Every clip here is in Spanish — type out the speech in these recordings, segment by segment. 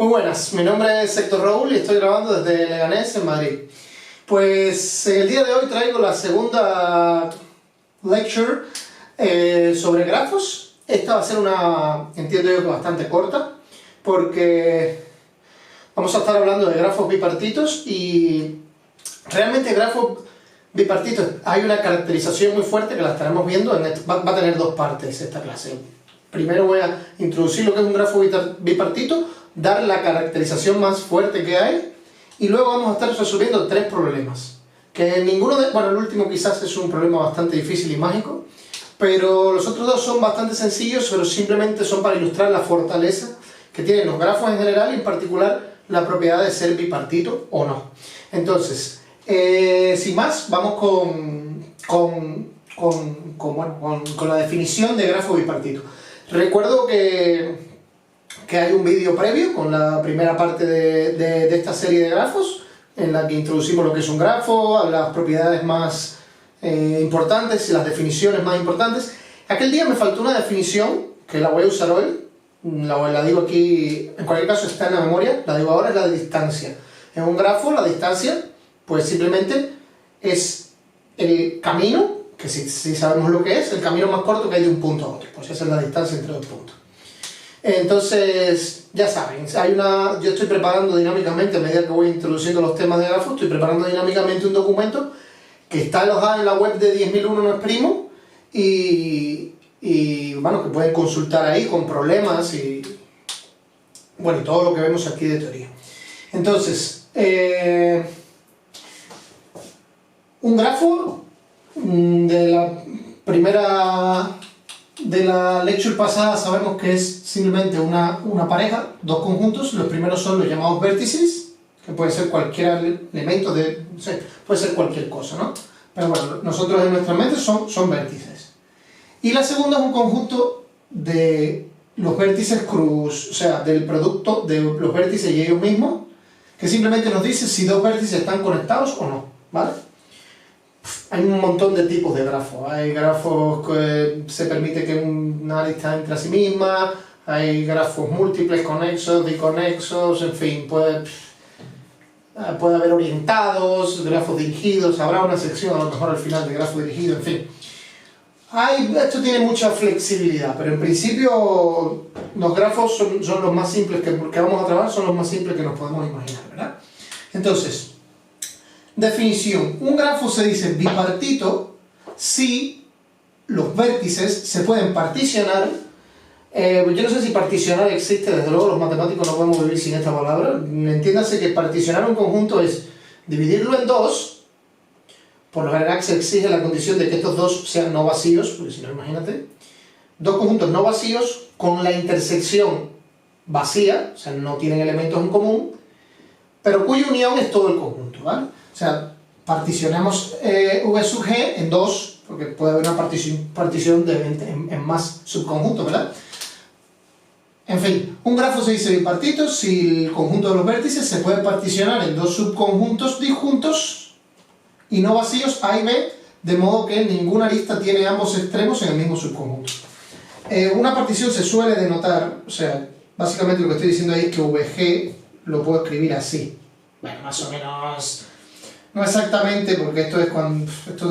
Muy buenas, mi nombre es Héctor Raúl y estoy grabando desde Leganés, en Madrid. Pues en el día de hoy traigo la segunda lecture sobre grafos. Esta va a ser una, entiendo yo, que bastante corta, porque vamos a estar hablando de grafos bipartitos y realmente grafos bipartitos hay una caracterización muy fuerte que la estaremos viendo, va a tener dos partes esta clase. Primero voy a introducir lo que es un grafo bipartito, dar la caracterización más fuerte que hay y luego vamos a estar resolviendo tres problemas. Que ninguno de, bueno, el último quizás es un problema bastante difícil y mágico, pero los otros dos son bastante sencillos, pero simplemente son para ilustrar la fortaleza que tienen los grafos en general y en particular la propiedad de ser bipartito o no. Entonces, sin más, vamos con la definición de grafo bipartito. Recuerdo que hay un vídeo previo con la primera parte de esta serie de grafos en la que introducimos lo que es un grafo, las propiedades más importantes y las definiciones más importantes. Aquel día me faltó una definición que la voy a usar hoy, la digo aquí, en cualquier caso está en la memoria, la digo ahora, es la de distancia. En un grafo la distancia pues simplemente es el camino, que si sabemos lo que es, el camino más corto que hay de un punto a otro, pues esa es la distancia entre dos puntos. Entonces, ya saben, yo estoy preparando dinámicamente, a medida que voy introduciendo los temas de grafos, estoy preparando dinámicamente un documento que está alojado en la web de 10.001 no es primo y bueno, que pueden consultar ahí con problemas y bueno, y todo lo que vemos aquí de teoría. Entonces, un grafo de la primera de la lecture pasada sabemos que es simplemente una pareja, dos conjuntos. Los primeros son los llamados vértices, que puede ser cualquier elemento de, no sé, puede ser cualquier cosa, ¿no? Pero bueno, nosotros en nuestra mente son vértices. Y la segunda es un conjunto de los vértices cruz, o sea, del producto de los vértices y ellos mismos, que simplemente nos dice si dos vértices están conectados o no, ¿vale? Hay un montón de tipos de grafos. Hay grafos que se permite que una arista entre a sí misma, hay grafos múltiples, conexos, diconexos, en fin, puede haber orientados, grafos dirigidos, habrá una sección a lo mejor al final de grafo dirigido, en fin. Esto tiene mucha flexibilidad, pero en principio los grafos son los más simples que vamos a trabajar, son los más simples que nos podemos imaginar, ¿verdad? Entonces, definición. Un grafo se dice bipartito si los vértices se pueden particionar. Yo no sé si particionar existe, desde luego los matemáticos no podemos vivir sin esta palabra. Entiéndase que particionar un conjunto es dividirlo en dos. Por lo general se exige la condición de que estos dos sean no vacíos, porque si no, imagínate. Dos conjuntos no vacíos con la intersección vacía, o sea, no tienen elementos en común, pero cuya unión es todo el conjunto, ¿vale? O sea, particionemos V sub G en dos, porque puede haber una partición en más subconjuntos, ¿verdad? En fin, un grafo se dice bipartito si el conjunto de los vértices se puede particionar en dos subconjuntos disjuntos y no vacíos A y B, de modo que ninguna arista tiene ambos extremos en el mismo subconjunto. Una partición se suele denotar, o sea, básicamente lo que estoy diciendo ahí es que VG lo puedo escribir así. Bueno, más o menos, no exactamente, porque esto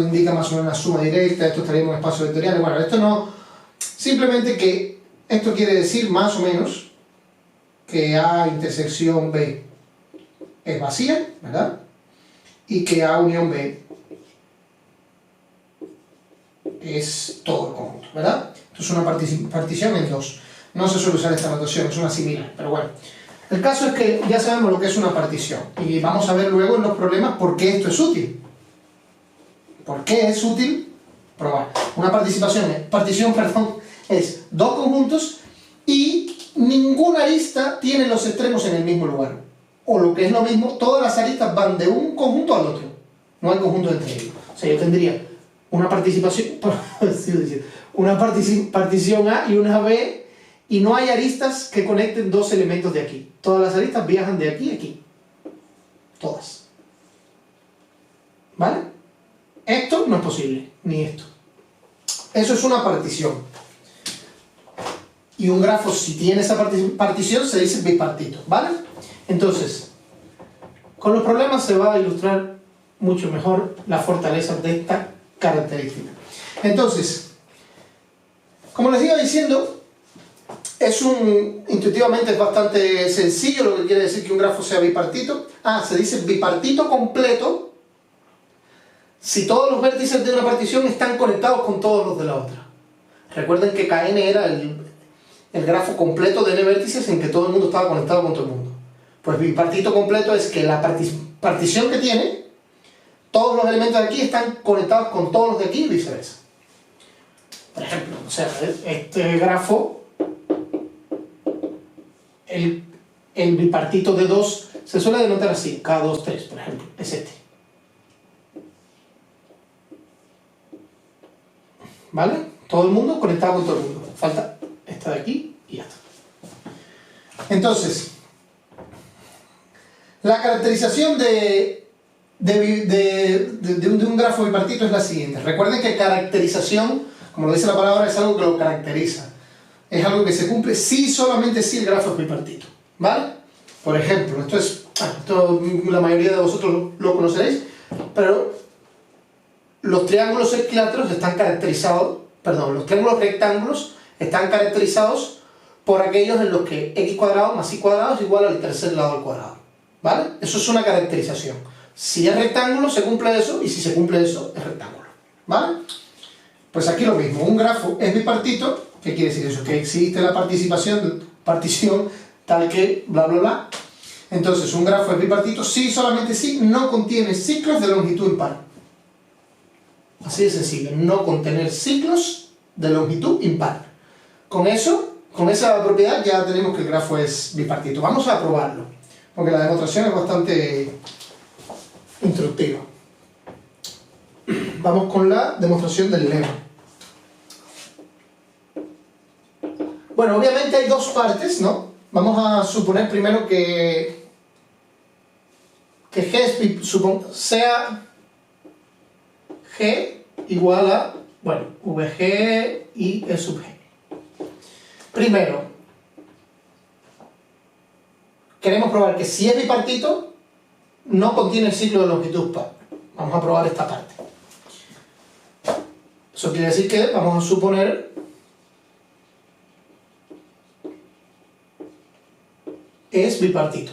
indica más o menos una suma directa, esto estaría en un espacio vectorial. Bueno, esto no, simplemente que esto quiere decir más o menos que A intersección B es vacía, ¿verdad? Y que A unión B es todo el conjunto, ¿verdad? Esto es una partición en dos. No se suele usar esta notación, es una similar, pero bueno. El caso es que ya sabemos lo que es una partición y vamos a ver luego en los problemas por qué esto es útil. ¿Por qué es útil? Probar. Una partición es dos conjuntos y ninguna arista tiene los extremos en el mismo lugar. O lo que es lo mismo, todas las aristas van de un conjunto al otro. No hay conjunto entre ellos. O sea, yo tendría una partición A y una B y no hay aristas que conecten dos elementos de aquí. Todas las aristas viajan de aquí a aquí. Todas. ¿Vale? Esto no es posible, ni esto. Eso es una partición. Y un grafo, si tiene esa partición, se dice bipartito, ¿vale? Entonces, con los problemas se va a ilustrar mucho mejor la fortaleza de esta característica. Entonces, como les iba diciendo, intuitivamente es bastante sencillo lo que quiere decir que un grafo sea bipartito. Se dice bipartito completo si todos los vértices de una partición están conectados con todos los de la otra. Recuerden que Kn era el grafo completo de n vértices en que todo el mundo estaba conectado con todo el mundo. Pues bipartito completo es que la partición que tiene, todos los elementos de aquí están conectados con todos los de aquí y viceversa. Por ejemplo, o sea, este grafo, el bipartito de 2 se suele denotar así, K2, 3, por ejemplo, es este. ¿Vale? Todo el mundo conectado con todo el mundo. Falta esta de aquí y ya está. Entonces, la caracterización de un grafo bipartito es la siguiente. Recuerden que caracterización, como lo dice la palabra, es algo que lo caracteriza. Es algo que se cumple si solamente si el grafo es bipartito. ¿Vale? Por ejemplo, esto la mayoría de vosotros lo conoceréis, pero los triángulos equiláteros están caracterizados, los triángulos rectángulos están caracterizados por aquellos en los que x cuadrado más y cuadrado es igual al tercer lado al cuadrado. ¿Vale? Eso es una caracterización. Si es rectángulo, se cumple eso, y si se cumple eso, es rectángulo. ¿Vale? Pues aquí lo mismo, un grafo es bipartito. ¿Qué quiere decir eso? Que existe la partición tal que bla bla bla. Entonces, un grafo es bipartito si, solamente si, no contiene ciclos de longitud impar. Así de sencillo, no contener ciclos de longitud impar. Con eso, con esa propiedad ya tenemos que el grafo es bipartito. Vamos a probarlo, porque la demostración es bastante instructiva. Vamos con la demostración del lema. Bueno, obviamente hay dos partes, ¿no? Vamos a suponer primero que G sea G igual a, bueno, VG y E sub G. Primero, queremos probar que si es bipartito, no contiene el ciclo de longitud par. Vamos a probar esta parte. Eso quiere decir que vamos a suponer es bipartito.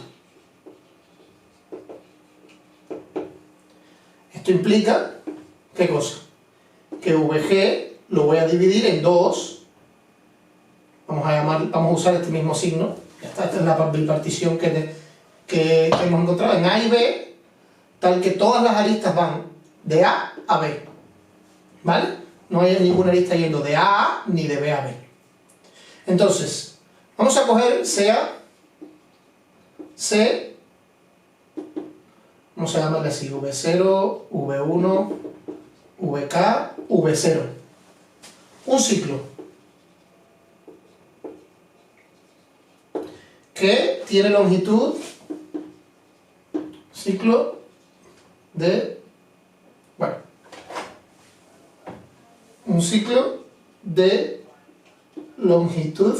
Esto implica, ¿qué cosa? Que VG lo voy a dividir en 2. Vamos a usar este mismo signo. Ya está, esta es la bipartición que hemos encontrado en A y B, tal que todas las aristas van de A a B. ¿Vale? No hay ninguna arista yendo de A a A ni de B a B. Entonces, vamos a coger sea C, vamos a llamarle así, V0, V1, VK, V0. Un ciclo que tiene longitud, ciclo de, bueno, un ciclo de longitud,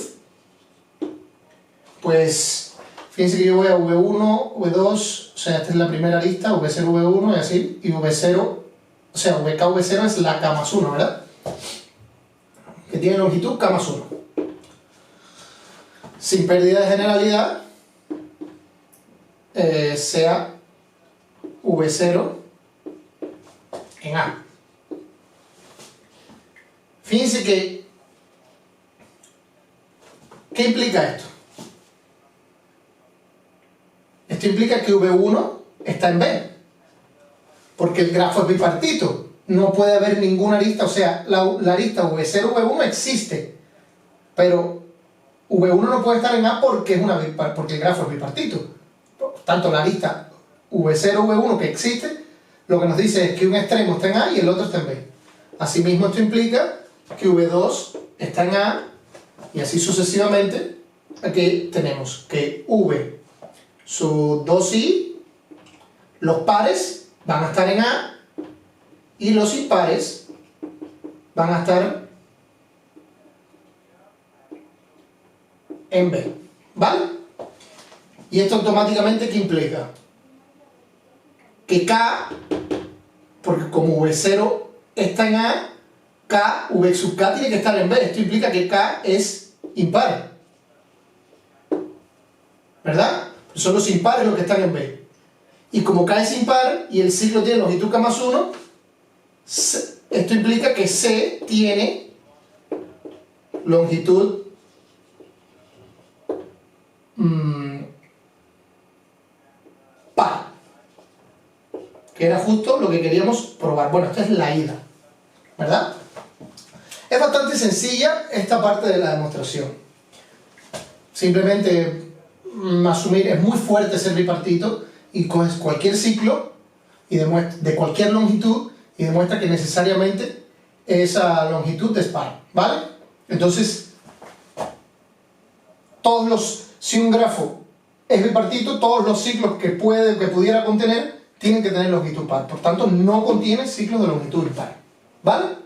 pues fíjense que yo voy a V1, V2, o sea, esta es la primera lista, V0, V1 y así, y V0, o sea, VK, V0 es la K más 1, ¿verdad? Que tiene longitud K más 1. Sin pérdida de generalidad, sea V0 en A. Fíjense que, ¿qué implica esto? Esto implica que V1 está en B, porque el grafo es bipartito. No puede haber ninguna arista, o sea, la arista V0, V1 existe, pero V1 no puede estar en A porque el grafo es bipartito. Por tanto, la arista V0, V1 que existe, lo que nos dice es que un extremo está en A y el otro está en B. Asimismo, esto implica que V2 está en A y así sucesivamente. Aquí tenemos que V sub 2i, los pares van a estar en A y los impares van a estar en B, ¿vale? Y esto automáticamente, ¿qué implica? Que K, porque como V0 está en A, K, V sub K tiene que estar en B. Esto implica que K es impar, ¿verdad? Son los impares los que están en B. Y como K es impar y el ciclo tiene longitud K más 1, esto implica que C tiene longitud par, que era justo lo que queríamos probar. Bueno, esta es la ida, ¿verdad? Es bastante sencilla esta parte de la demostración. Simplemente asumir, es muy fuerte ser bipartito y coges cualquier ciclo y de cualquier longitud y demuestra que necesariamente esa longitud es par, ¿vale? Entonces, si un grafo es bipartito, todos los ciclos que pudiera contener tienen que tener longitud par. Por tanto, no contiene ciclos de longitud impar, ¿vale?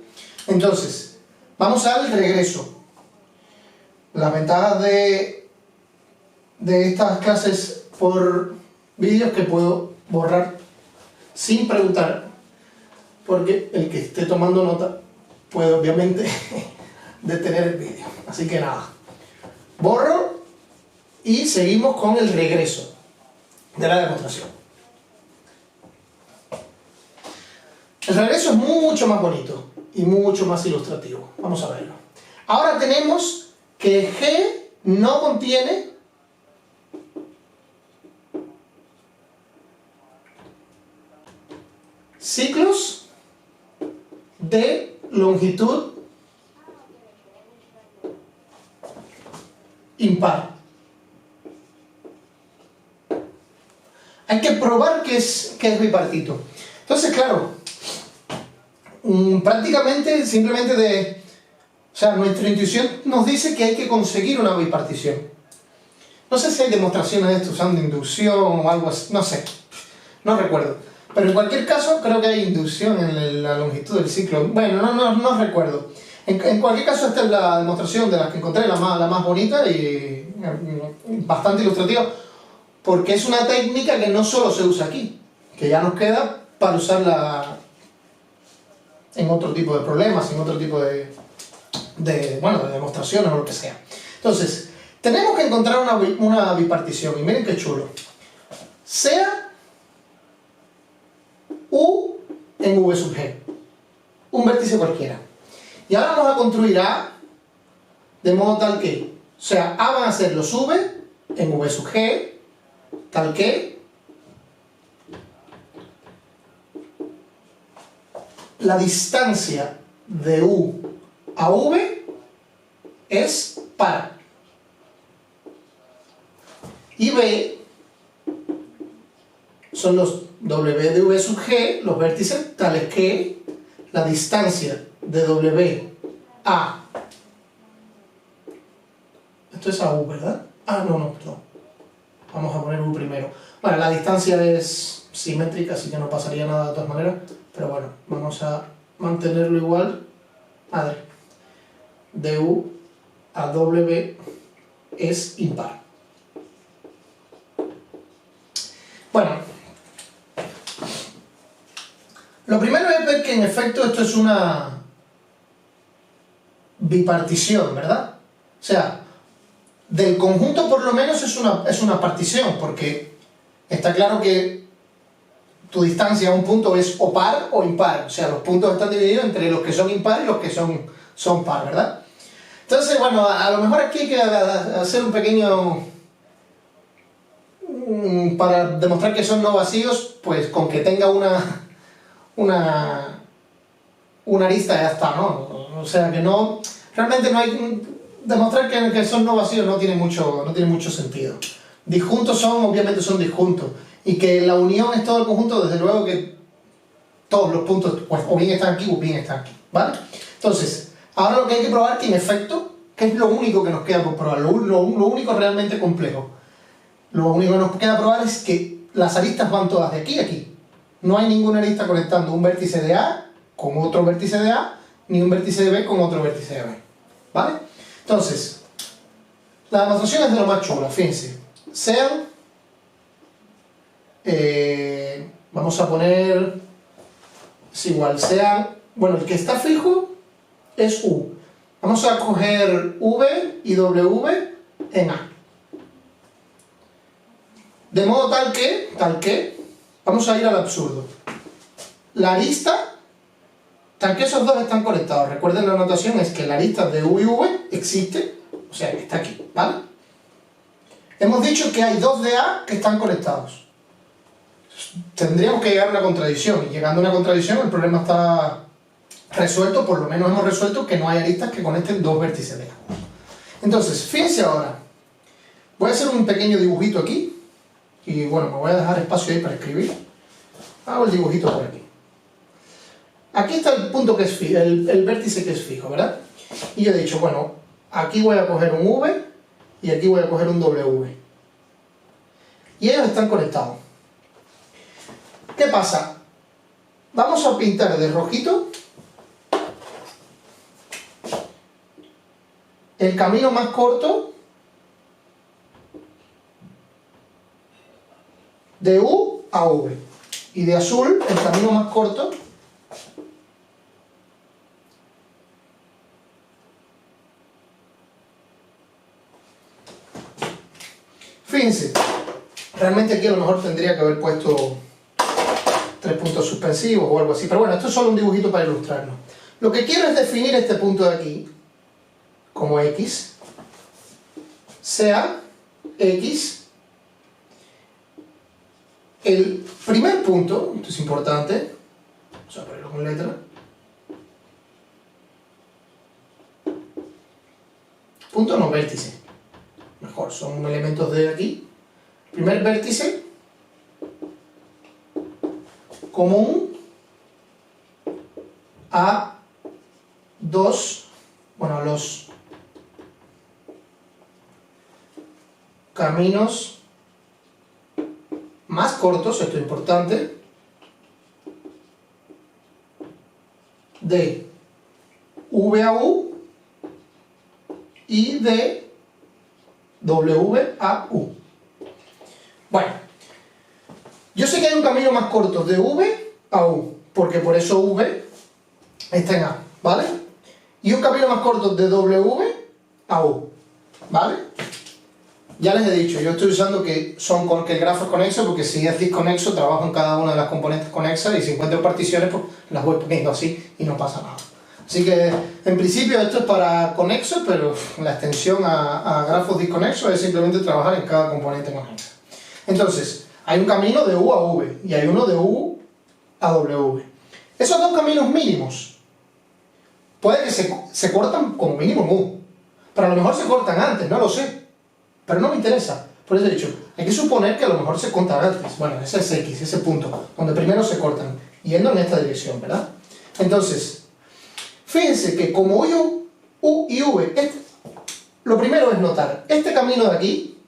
Entonces, vamos al regreso. Las ventajas de estas clases por vídeos que puedo borrar sin preguntar, porque el que esté tomando nota puede obviamente detener el vídeo. Así que nada, borro y seguimos con el regreso de la demostración. El regreso es mucho más bonito y mucho más ilustrativo. Vamos a verlo. Ahora tenemos que G no contiene ciclos de longitud impar. Hay que probar que es bipartito. Entonces, claro, prácticamente simplemente o sea, nuestra intuición nos dice que hay que conseguir una bipartición. No sé si hay demostraciones de esto usando inducción o algo así, no sé, no recuerdo. Pero en cualquier caso, creo que hay inducción en la longitud del ciclo. Bueno, no recuerdo. En cualquier caso, esta es la demostración de las que encontré, la más bonita y bastante ilustrativa, porque es una técnica que no solo se usa aquí, que ya nos queda para usarla en otro tipo de problemas, en otro tipo de demostraciones o lo que sea. Entonces, tenemos que encontrar una bipartición, y miren qué chulo. Sea U en V sub G, un vértice cualquiera. Y ahora vamos a construir A de modo tal que, o sea, A van a ser los V en V sub G, tal que la distancia de U a V es par. Y B son los W de V sub G, los vértices, tales que la distancia de W a... Esto es a U, ¿verdad? Ah, no, perdón. Vamos a poner U primero. Bueno, la distancia es simétrica, así que no pasaría nada de todas maneras. Pero bueno, vamos a mantenerlo igual. A ver, de U a W es impar. Bueno, lo primero es ver que en efecto esto es una bipartición, ¿verdad? O sea, del conjunto por lo menos es una partición, porque está claro que tu distancia a un punto es o par o impar. O sea, los puntos están divididos entre los que son impar y los que son par, ¿verdad? Entonces, bueno, a lo mejor aquí hay que hacer un pequeño... para demostrar que son no vacíos, pues con que tenga una arista ya está, ¿no? O sea que no... Realmente no hay... Demostrar que son no vacíos no tiene mucho sentido. Disjuntos obviamente son disjuntos. Y que la unión es todo el conjunto, desde luego que todos los puntos, pues, o bien están aquí o bien están aquí, ¿vale? Entonces, ahora lo que hay que probar que en efecto, que es lo único que nos queda por probar, lo único realmente complejo. Lo único que nos queda probar es que las aristas van todas de aquí a aquí. No hay ninguna arista conectando un vértice de A con otro vértice de A, ni un vértice de B con otro vértice de B, ¿vale? Entonces, La demostración es de lo más chula, fíjense. Sean, vamos a poner, es igual, sean, bueno, el que está fijo es U. Vamos a coger V y W en A. De modo tal que, vamos a ir al absurdo. La arista, tal que esos dos están conectados, recuerden la notación, es que la arista de U y V existe, o sea, que está aquí, ¿vale? Hemos dicho que hay dos de A que están conectados. Tendríamos que llegar a una contradicción, y llegando a una contradicción el problema está resuelto, por lo menos hemos resuelto que no hay aristas que conecten dos vértices de A. Entonces, fíjense ahora, voy a hacer un pequeño dibujito aquí, y bueno, me voy a dejar espacio ahí para escribir. Hago el dibujito por aquí. Aquí está el punto que es fijo, el vértice que es fijo, ¿verdad? Y yo he dicho, bueno, aquí voy a coger un V y aquí voy a coger un W. Y ellos están conectados. ¿Qué pasa? Vamos a pintar de rojito el camino más corto de U a V. Y de azul el camino más corto fíjense, realmente aquí a lo mejor tendría que haber puesto 3 puntos suspensivos o algo así, pero bueno, esto es solo un dibujito para ilustrarlo. Lo que quiero es definir este punto de aquí como X, sea X el primer punto, esto es importante, vamos a ponerlo con letra, punto no vértice, mejor, son elementos de aquí, primer vértice común a dos, bueno, a los caminos más cortos, esto es importante, de V a U y de W a U. Bueno, yo sé que hay un camino más corto de V a U, porque por eso V está en A, ¿vale? Y un camino más corto de W a U, ¿vale? Ya les he dicho, yo estoy usando que el grafo es conexo, porque si es disconexo trabajo en cada una de las componentes conexas y si encuentro particiones pues las voy poniendo así y no pasa nada. Así que en principio esto es para conexos, pero la extensión a grafos disconexos es simplemente trabajar en cada componente conexa. Entonces, hay un camino de U a V y hay uno de U a W. Esos dos caminos mínimos puede que se cortan como mínimo en U, pero a lo mejor se cortan antes, no lo sé. Pero no me interesa. Por eso he dicho, hay que suponer que a lo mejor se cortan antes. Bueno, ese es X, ese punto, donde primero se cortan, yendo en esta dirección, ¿verdad? Entonces, fíjense que como U y V, lo primero es notar este camino de aquí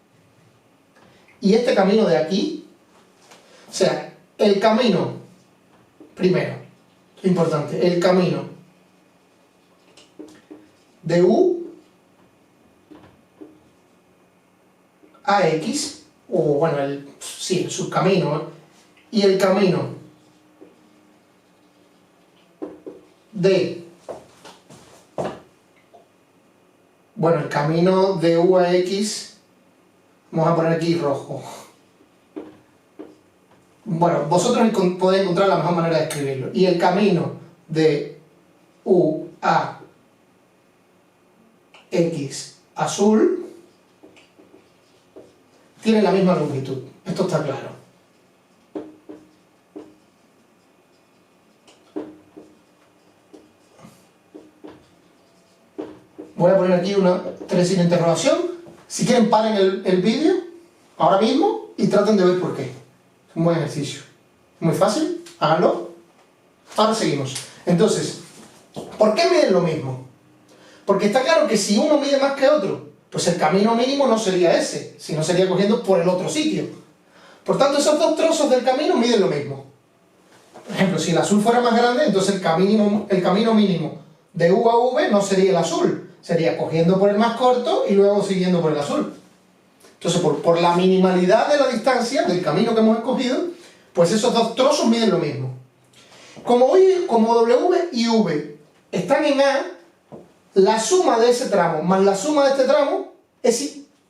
y este camino de aquí, o sea, el camino, primero, importante, el camino de U a X, o bueno, el subcamino, y el camino de, bueno, el camino de U a X, vamos a poner aquí rojo. Bueno, vosotros podéis encontrar la mejor manera de escribirlo. Y el camino de U a X azul tiene la misma longitud. Esto está claro. Voy a poner aquí una 3 sin interrogación. Si quieren, paren el vídeo ahora mismo y traten de ver por qué. Es un buen ejercicio. Muy fácil, háganlo. Ahora seguimos. Entonces, ¿por qué miden lo mismo? Porque está claro que si uno mide más que otro, pues el camino mínimo no sería ese, sino sería cogiendo por el otro sitio. Por tanto, esos dos trozos del camino miden lo mismo. Por ejemplo, si el azul fuera más grande, entonces el camino mínimo de U a V no sería el azul, Sería cogiendo por el más corto y luego siguiendo por el azul. Entonces, por la minimalidad de la distancia del camino que hemos escogido, pues esos dos trozos miden lo mismo. Como W y V están en A, la suma de ese tramo más la suma de este tramo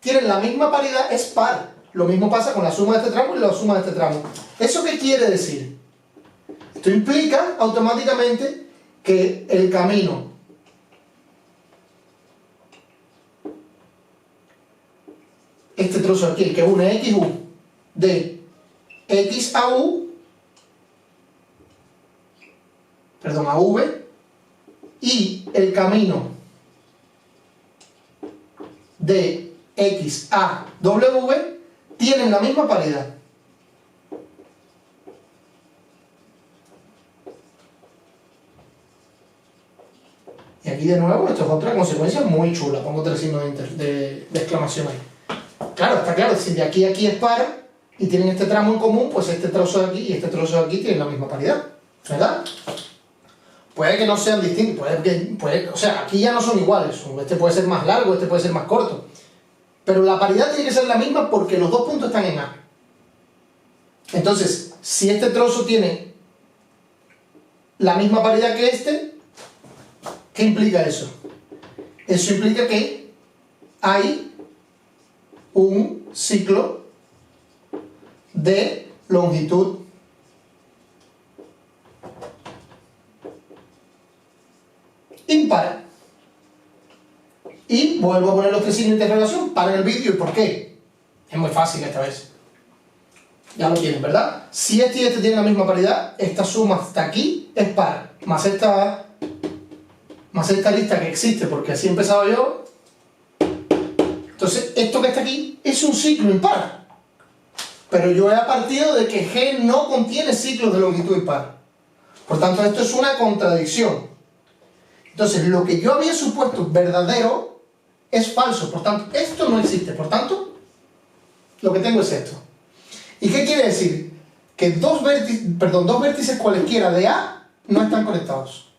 tienen la misma paridad, es par. Lo mismo pasa con la suma de este tramo y la suma de este tramo. ¿Eso qué quiere decir? Esto implica automáticamente que el camino este trozo aquí, el que une X, U, de X a U, perdón, a V, y el camino de X a W tienen la misma paridad. Y aquí de nuevo, esto es otra consecuencia muy chula, pongo tres signos de exclamación ahí. Claro, está claro, si de aquí a aquí es par y tienen este tramo en común, pues este trozo de aquí y este trozo de aquí tienen la misma paridad, ¿verdad? Puede que no sean distintos, o sea, aquí ya no son iguales, este puede ser más largo, este puede ser más corto, pero la paridad tiene que ser la misma porque los dos puntos están en A. Entonces, si este trozo tiene la misma paridad que este, ¿qué implica eso? Eso implica que hay un ciclo de longitud impar. Y vuelvo a poner los tres signos de interrogación para el vídeo. ¿Y por qué? Es muy fácil esta vez. Ya lo tienen, ¿verdad? Si este y este tienen la misma paridad, esta suma hasta aquí es par. Más esta lista que existe, porque así he empezado yo. Entonces, esto que está aquí es un ciclo impar. Pero yo he partido de que G no contiene ciclos de longitud impar. Por tanto, esto es una contradicción. Entonces, lo que yo había supuesto verdadero es falso. Por tanto, esto no existe. Por tanto, lo que tengo es esto. ¿Y qué quiere decir? Que dos vértices cualesquiera de A no están conectados.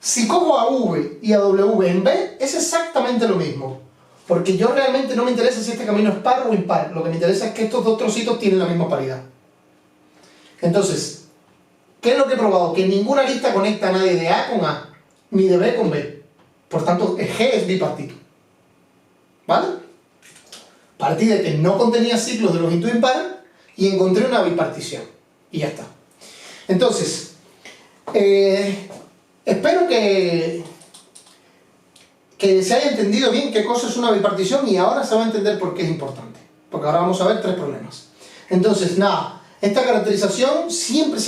Si cojo a V y a W en B, es exactamente lo mismo. Porque yo realmente no me interesa si este camino es par o impar. Lo que me interesa es que estos dos trocitos tienen la misma paridad. Entonces, ¿qué es lo que he probado? Que ninguna lista conecta a nadie de A con A, ni de B con B. Por tanto, G es bipartito. ¿Vale? Partí de que no contenía ciclos de longitud impar y encontré una bipartición. Y ya está. Entonces, espero que se haya entendido bien qué cosa es una bipartición y ahora se va a entender por qué es importante. Porque ahora vamos a ver tres problemas. Entonces, nada, esta caracterización siempre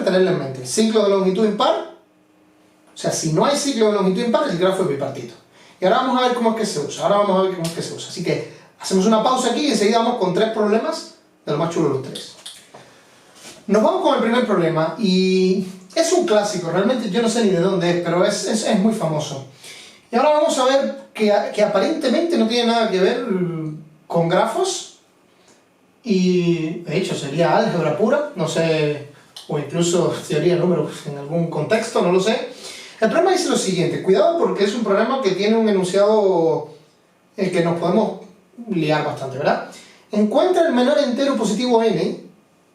tenerla en mente. Ciclo de longitud impar. O sea, si no hay ciclo de longitud impar, el grafo es bipartito. Y ahora vamos a ver cómo es que se usa. Así que hacemos una pausa aquí y enseguida vamos con tres problemas de lo más chulo de los tres. Nos vamos con el primer problema y es un clásico. Realmente yo no sé ni de dónde es, pero es muy famoso. Y ahora vamos a ver que aparentemente no tiene nada que ver con grafos y de hecho sería álgebra pura, no sé, o incluso teoría de números en algún contexto, no lo sé. El problema dice lo siguiente, cuidado porque es un problema que tiene un enunciado que nos podemos liar bastante, ¿verdad? Encuentra el menor entero positivo n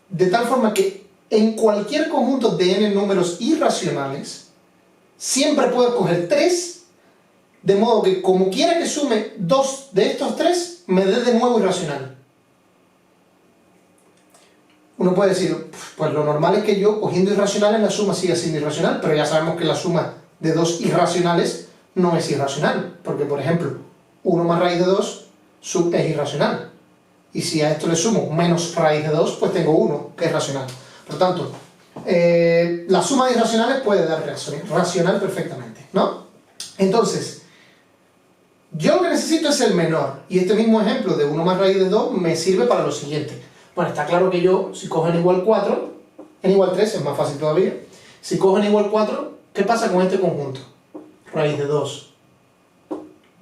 de tal forma que en cualquier conjunto de n números irracionales siempre puedo coger 3, de modo que como quiera que sume 2 de estos 3 me dé de nuevo irracional. Uno puede decir, pues lo normal es que yo cogiendo irracionales la suma siga siendo irracional, pero ya sabemos que la suma de dos irracionales no es irracional, porque por ejemplo 1 más raíz de 2 es irracional. Y si a esto le sumo menos raíz de 2, pues tengo 1, que es racional. Por tanto, la suma de irracionales puede dar racional perfectamente, ¿no? Entonces, yo lo que necesito es el menor. Y este mismo ejemplo de 1 más raíz de 2 me sirve para lo siguiente. Bueno, está claro que yo, si cojo n igual 4, n igual 3 es más fácil todavía. Si cojo n igual 4, ¿qué pasa con este conjunto? Raíz de 2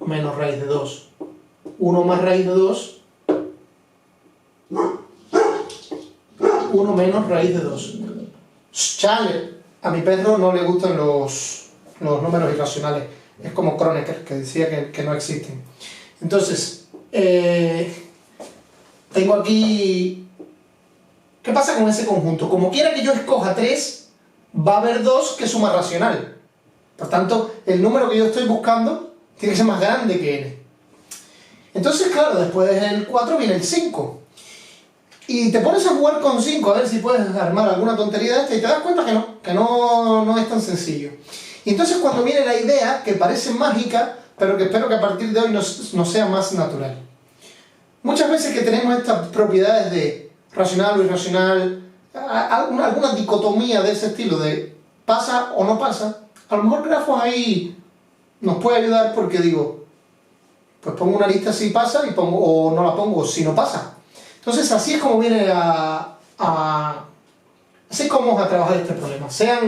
menos raíz de 2. 1 más raíz de 2. 1 menos raíz de 2. Chale, a mi perro no le gustan los números irracionales. Es como Kronecker, que decía que no existen. Entonces, tengo aquí... ¿Qué pasa con ese conjunto? Como quiera que yo escoja 3, va a haber 2 que suma racional. Por tanto, el número que yo estoy buscando tiene que ser más grande que n. Entonces, claro, después del 4 viene el 5. Y te pones a jugar con 5 a ver si puedes armar alguna tontería de esta y te das cuenta que no es tan sencillo. Y entonces cuando viene la idea, que parece mágica, pero que espero que a partir de hoy nos sea más natural. Muchas veces que tenemos estas propiedades de racional o irracional, alguna dicotomía de ese estilo, de pasa o no pasa, a lo mejor grafos ahí nos puede ayudar porque digo, pues pongo una lista si pasa y pongo, o no la pongo si no pasa. Entonces así es como viene así es como vamos a trabajar este problema. Sea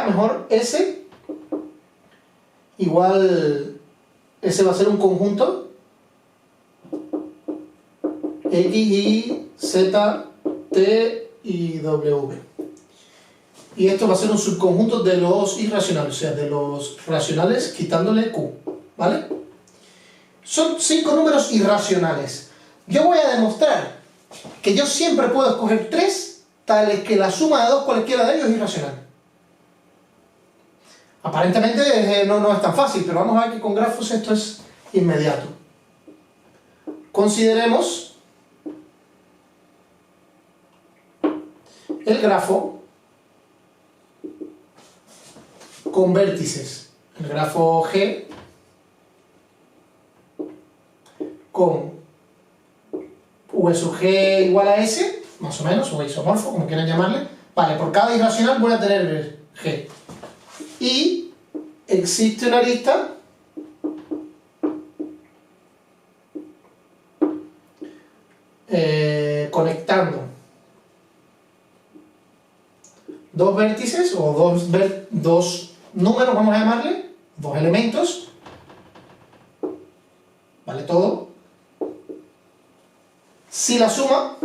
mejor S igual, S va a ser un conjunto X, Y, Z, T y W. Y esto va a ser un subconjunto de los irracionales, o sea, de los racionales quitándole Q, ¿vale? Son 5 números irracionales. Yo voy a demostrar que yo siempre puedo escoger 3 tales que la suma de 2 cualquiera de ellos es irracional. Aparentemente no es tan fácil, pero vamos a ver que con grafos esto es inmediato. Consideremos el grafo con vértices. El grafo G con V sub G igual a S, más o menos, o isomorfo, como quieran llamarle. Vale, por cada irracional voy a tener G. Y existe una lista conectando dos vértices, o dos números, vamos a llamarle, dos elementos, ¿vale? Todo. Si la suma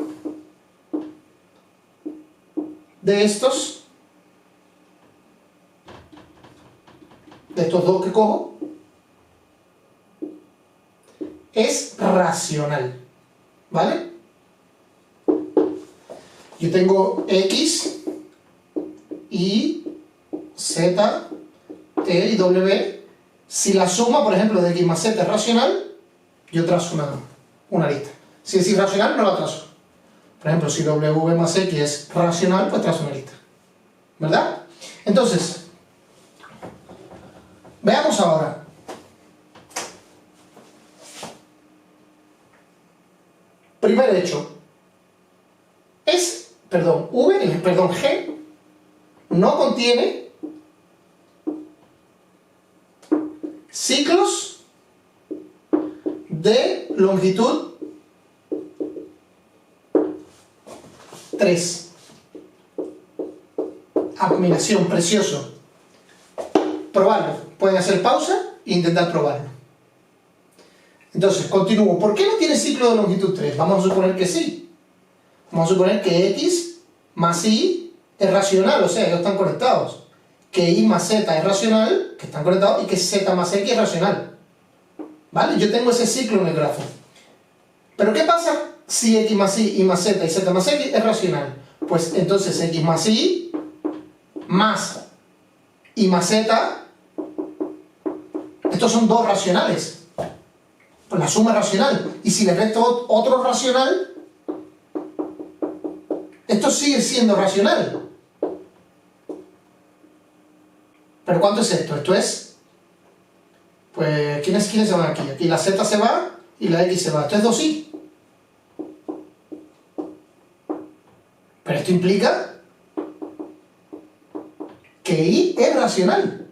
de estos dos que cojo es racional, ¿vale? Yo tengo X, Y, Z, T y W. Si la suma, por ejemplo, de X más Z es racional, yo trazo una lista. Si es irracional, no la trazo. Por ejemplo, si W más X es racional, pues trazo una lista. ¿Verdad? Entonces, veamos ahora. Primer hecho. G no contiene ciclos de longitud 3. Combinación, precioso. Probarlo. Pueden hacer pausa e intentar probarlo. Entonces, continúo. ¿Por qué no tiene ciclo de longitud 3? Vamos a suponer que sí. Vamos a suponer que X más Y es racional, o sea, ellos están conectados. Que Y más Z es racional, que están conectados, y que Z más X es racional. ¿Vale? Yo tengo ese ciclo en el grafo. Pero ¿qué pasa si X más Y más Z y Z más X es racional? Pues entonces X más Y más Z, estos son dos racionales. Pues la suma es racional. Y si le resto otro racional, esto sigue siendo racional. ¿Pero cuánto es esto? Esto es... Pues, ¿quiénes se van aquí? Aquí la Z se va y la X se va. Esto es 2Y. Pero esto implica que Y es racional.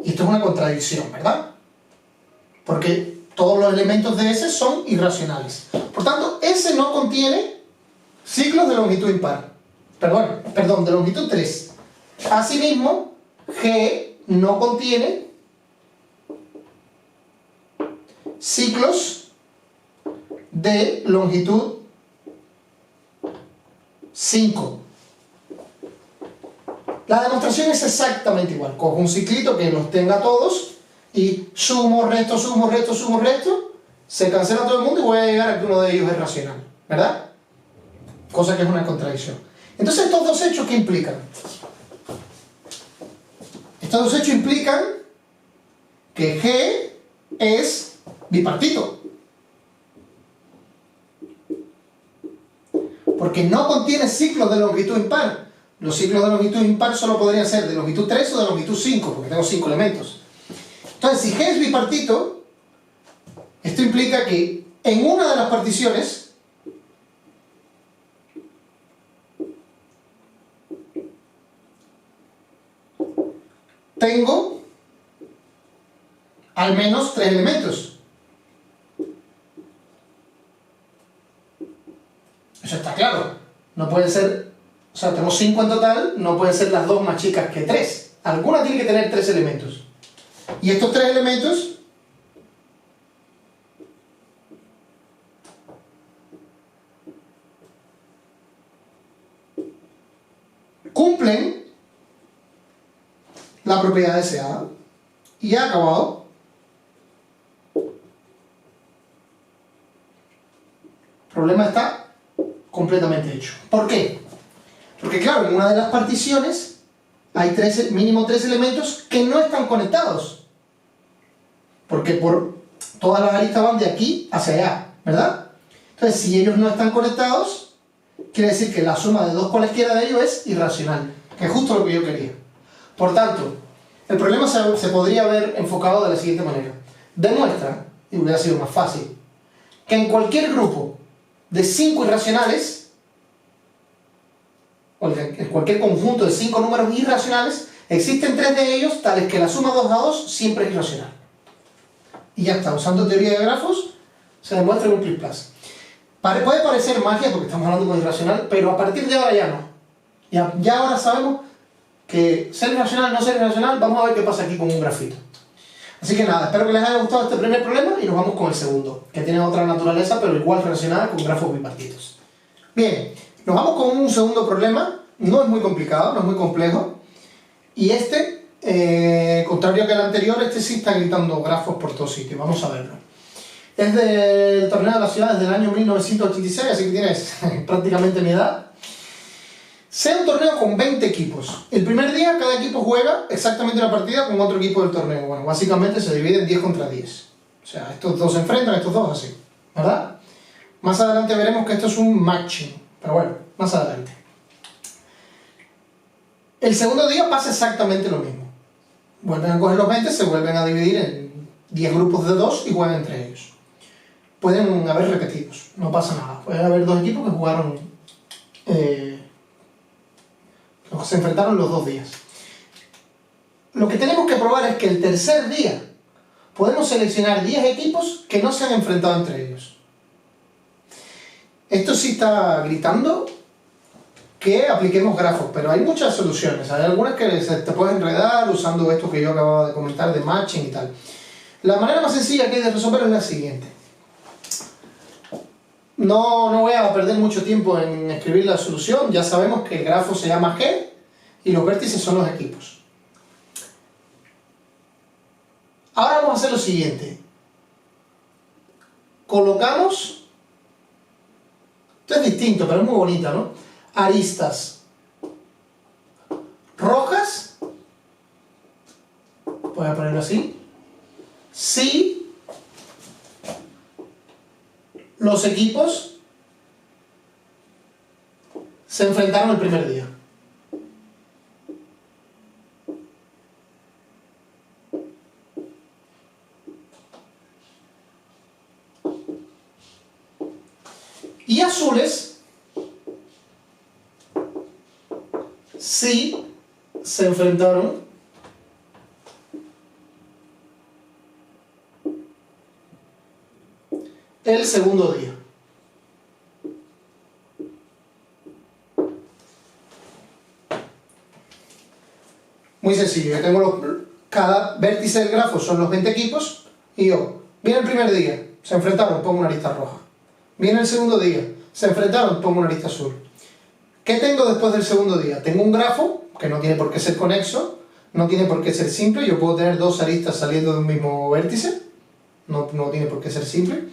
Y esto es una contradicción, ¿verdad? Porque todos los elementos de S son irracionales. Por tanto, S no contiene ciclos de longitud impar. Perdón, de longitud 3. Asimismo, G no contiene ciclos de longitud 5. La demostración es exactamente igual. Cojo un ciclito que los tenga todos y sumo, resto, sumo, resto, sumo, resto. Se cancela todo el mundo y voy a llegar a que uno de ellos es racional, ¿verdad? Cosa que es una contradicción. Entonces, estos dos hechos, ¿qué implican? Estos dos hechos implican que G es bipartito. Porque no contiene ciclos de longitud impar. Los ciclos de longitud impar solo podrían ser de longitud 3 o de longitud 5, porque tengo 5 elementos. Entonces, si G es bipartito, esto implica que en una de las particiones tengo al menos 3 elementos. Eso está claro. No puede ser, o sea, tenemos 5 en total, no pueden ser las 2 más chicas que 3. Alguna tiene que tener 3 elementos. Y estos 3 elementos cumplen la propiedad deseada. Y ha acabado. El problema está completamente hecho. ¿Por qué? Porque claro, en una de las particiones hay mínimo 3 elementos que no están conectados. Porque por todas las aristas van de aquí hacia allá, ¿verdad? Entonces, si ellos no están conectados, quiere decir que la suma de 2 cualesquiera de ellos es irracional, que es justo lo que yo quería. Por tanto, el problema se podría haber enfocado de la siguiente manera. Demuestra, y hubiera sido más fácil, que en cualquier grupo de 5 irracionales, o en cualquier conjunto de 5 números irracionales, existen 3 de ellos tales que la suma 2 a 2 siempre es irracional. Y ya está, usando teoría de grafos, se demuestra en un plus plus. Puede parecer magia porque estamos hablando con irracional, pero a partir de ahora ya no. Ya ahora sabemos que ser irracional, no ser irracional, vamos a ver qué pasa aquí con un grafito. Así que nada, espero que les haya gustado este primer problema y nos vamos con el segundo, que tiene otra naturaleza, pero igual relacionada con grafos bipartitos. Bien, nos vamos con un segundo problema, no es muy complicado, no es muy complejo, y contrario que el anterior, este sí está gritando grafos por todos sitios, vamos a verlo. Es del torneo de la ciudad desde el año 1986, así que tienes prácticamente mi edad. Sea un torneo con 20 equipos. El primer día cada equipo juega exactamente la partida con otro equipo del torneo. Bueno, básicamente se divide en 10 contra 10. O sea, estos dos se enfrentan, estos dos así, ¿verdad? Más adelante veremos que esto es un matching, pero bueno, más adelante. El segundo día pasa exactamente lo mismo. Vuelven a coger los 20, se vuelven a dividir en 10 grupos de 2 y juegan entre ellos. Pueden haber repetidos, no pasa nada. Puede haber 2 equipos que jugaron, se enfrentaron los 2 días. Lo que tenemos que probar es que el tercer día podemos seleccionar 10 equipos que no se han enfrentado entre ellos. Esto sí está gritando que apliquemos grafos, pero hay muchas soluciones. Hay algunas que te puedes enredar usando esto que yo acababa de comentar de matching y tal. La manera más sencilla que hay de resolverlo es la siguiente. No voy a perder mucho tiempo en escribir la solución, ya sabemos que el grafo se llama G y los vértices son los equipos. Ahora vamos a hacer lo siguiente. Colocamos, esto es distinto, pero es muy bonito, ¿no? Aristas rojas, voy a ponerlo así, si los equipos se enfrentaron el primer día. Y azules si se enfrentaron el segundo día. Muy sencillo, yo tengo cada vértice del grafo son los 20 equipos y yo, viene el primer día, se enfrentaron, pongo una lista roja. Viene el segundo día, se enfrentaron, pongo una lista azul. ¿Qué tengo después del segundo día? Tengo un grafo que no tiene por qué ser conexo, no tiene por qué ser simple. Yo puedo tener dos aristas saliendo de un mismo vértice, no tiene por qué ser simple.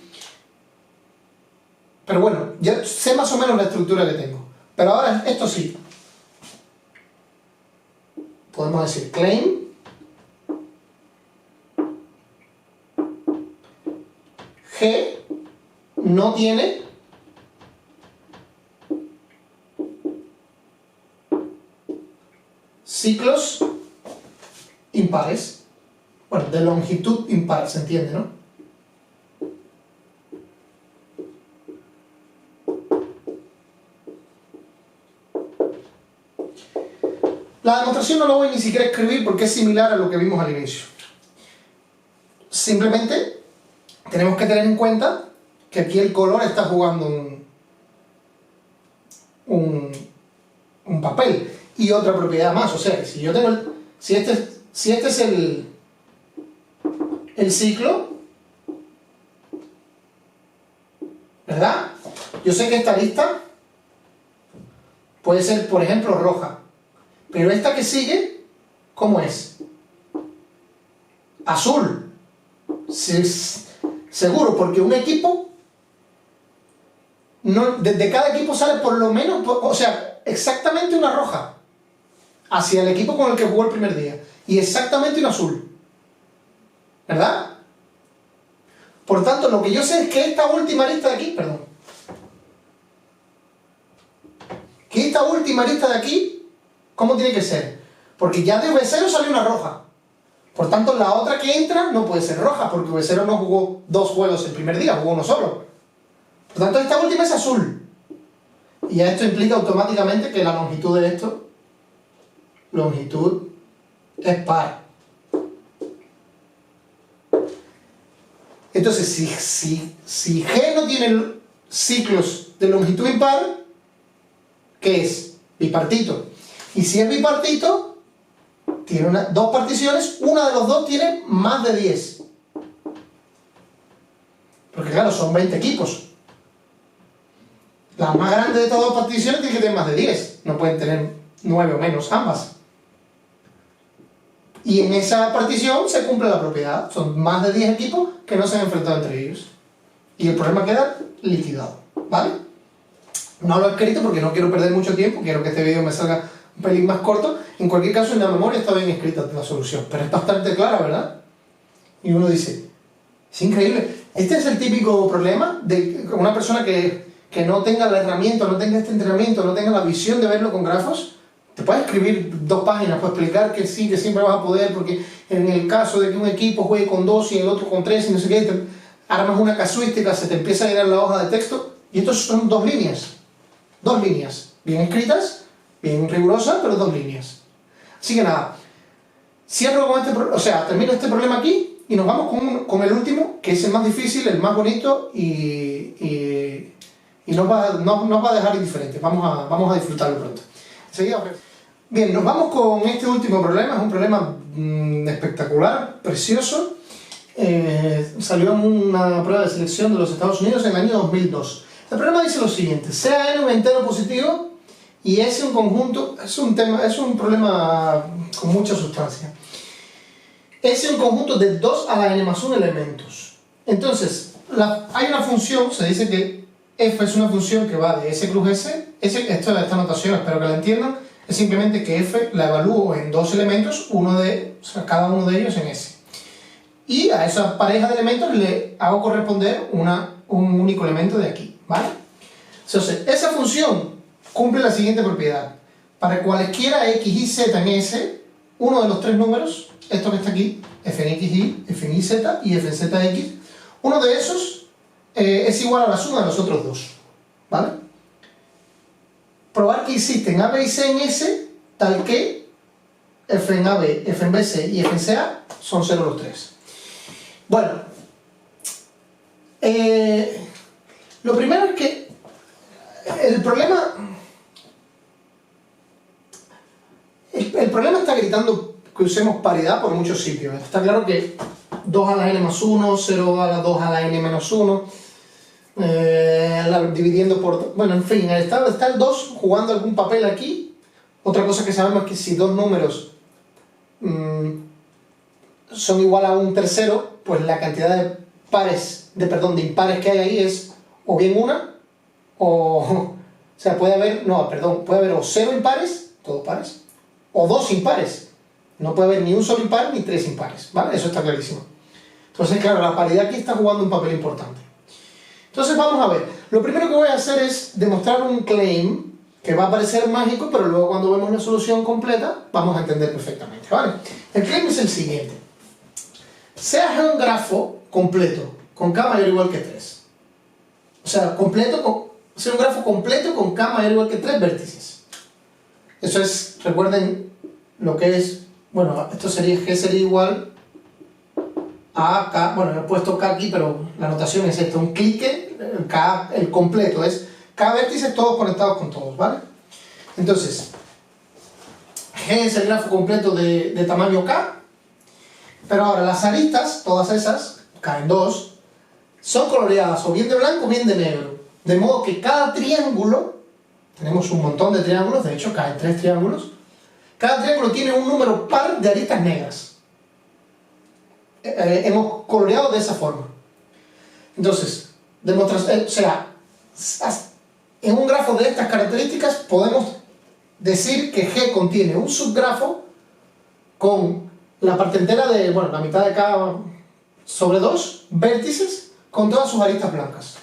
Pero bueno, ya sé más o menos la estructura que tengo. Pero ahora esto sí. Podemos decir claim G no tiene ciclos impares. Bueno, de longitud impar, se entiende, ¿no? La demostración no lo voy ni siquiera a escribir porque es similar a lo que vimos al inicio. Simplemente tenemos que tener en cuenta que aquí el color está jugando un papel. Y otra propiedad más, o sea que si yo tengo si este es el ciclo, ¿verdad? Yo sé que esta lista puede ser, por ejemplo, roja, pero esta que sigue, ¿cómo es? Azul. Seguro, porque un equipo, de cada equipo sale por lo menos, o sea, exactamente una roja hacia el equipo con el que jugó el primer día, y exactamente un azul, ¿verdad? Por tanto, lo que yo sé es que esta última lista de aquí, perdón, que esta última lista de aquí, ¿cómo tiene que ser? Porque ya de V0 sale una roja. Por tanto, la otra que entra no puede ser roja, porque V0 no jugó dos juegos el primer día, jugó uno solo. Por tanto, esta última es azul. Y ya esto implica automáticamente que la longitud de esto, longitud es par. Entonces, si G no tiene ciclos de longitud impar, ¿qué es? Bipartito. Y si es bipartito, tiene dos particiones, una de los dos tiene más de 10. Porque claro, son 20 equipos. La más grande de estas dos particiones tiene que tener más de 10. No pueden tener 9 o menos ambas. Y en esa partición se cumple la propiedad. Son más de 10 equipos que no se han enfrentado entre ellos. Y el problema queda liquidado. ¿Vale? No lo he escrito porque no quiero perder mucho tiempo. Quiero que este vídeo me salga un pelín más corto. En cualquier caso, en la memoria está bien escrita la solución. Pero es bastante clara, ¿verdad? Y uno dice, es increíble. Este es el típico problema de una persona que no tenga la herramienta, no tenga este entrenamiento, no tenga la visión de verlo con grafos. Te puedes escribir 2 páginas para explicar que sí, que siempre vas a poder, porque en el caso de que un equipo juegue con 2 y el otro con 3 y no sé qué, te armas una casuística, se te empieza a llenar la hoja de texto, y estos son 2 líneas. 2 líneas, bien escritas, bien rigurosas, pero 2 líneas. Así que nada, cierro con termino este problema aquí y nos vamos con el último, que es el más difícil, el más bonito y nos va a dejar indiferentes. Vamos a disfrutarlo pronto. Enseguida, bien, nos vamos con este último problema. Es un problema espectacular, precioso. Salió en una prueba de selección de los Estados Unidos en el año 2002. El problema dice lo siguiente: sea n un entero positivo y S un conjunto. Es un problema con mucha sustancia. S un conjunto de 2 a la n más 1 elementos. Entonces, hay una función, se dice que f es una función que va de S cruz S. Esta notación espero que la entiendan. Es simplemente que f la evalúo en 2 elementos, cada uno de ellos en S. Y a esa pareja de elementos le hago corresponder un único elemento de aquí, ¿vale? Entonces, esa función cumple la siguiente propiedad. Para cualesquiera x y z en S, uno de los 3 números, esto que está aquí, f en xy, f en yz y f en zx, uno de esos es igual a la suma de los otros 2, ¿vale? Probar que existen a, b y c en S, tal que f en ab, f en bc y f en ca son 0 los 3. Bueno, lo primero es que el problema está gritando que usemos paridad por muchos sitios. Está claro que 2 a la n más 1, 0 a la 2 a la n menos 1, dividiendo por... Bueno, en fin, está el 2 jugando algún papel aquí, Otra cosa que sabemos es que si dos números son igual a un tercero, pues la cantidad de de impares que hay ahí es o bien una, o sea, puede haber o cero impares, todos pares, o dos impares. No puede haber ni un solo impar ni tres impares, ¿vale? Eso está clarísimo. Entonces, claro, la paridad aquí está jugando un papel importante. Entonces, vamos a ver. Lo primero que voy a hacer es demostrar un claim que va a parecer mágico, pero luego cuando vemos la solución completa, vamos a entender perfectamente, ¿vale? El claim es el siguiente. Sea G un grafo completo, con K mayor o igual que 3. O sea, sea un grafo completo con K mayor o igual que 3 vértices. Eso es, recuerden lo que es, bueno, esto sería, G sería igual a K, bueno, he puesto K aquí, pero la notación es esta, un clique, K, el completo, es K vértices todos conectados con todos, ¿vale? Entonces, G es el grafo completo de tamaño K, pero ahora las aristas, todas esas, K en 2, son coloreadas o bien de blanco o bien de negro. De modo que cada triángulo, tenemos un montón de triángulos, de hecho K en 3 triángulos, cada triángulo tiene un número par de aristas negras. Hemos coloreado de esa forma. Entonces, en un grafo de estas características podemos decir que G contiene un subgrafo con la parte entera de, bueno, la mitad de K sobre 2 vértices con todas sus aristas blancas.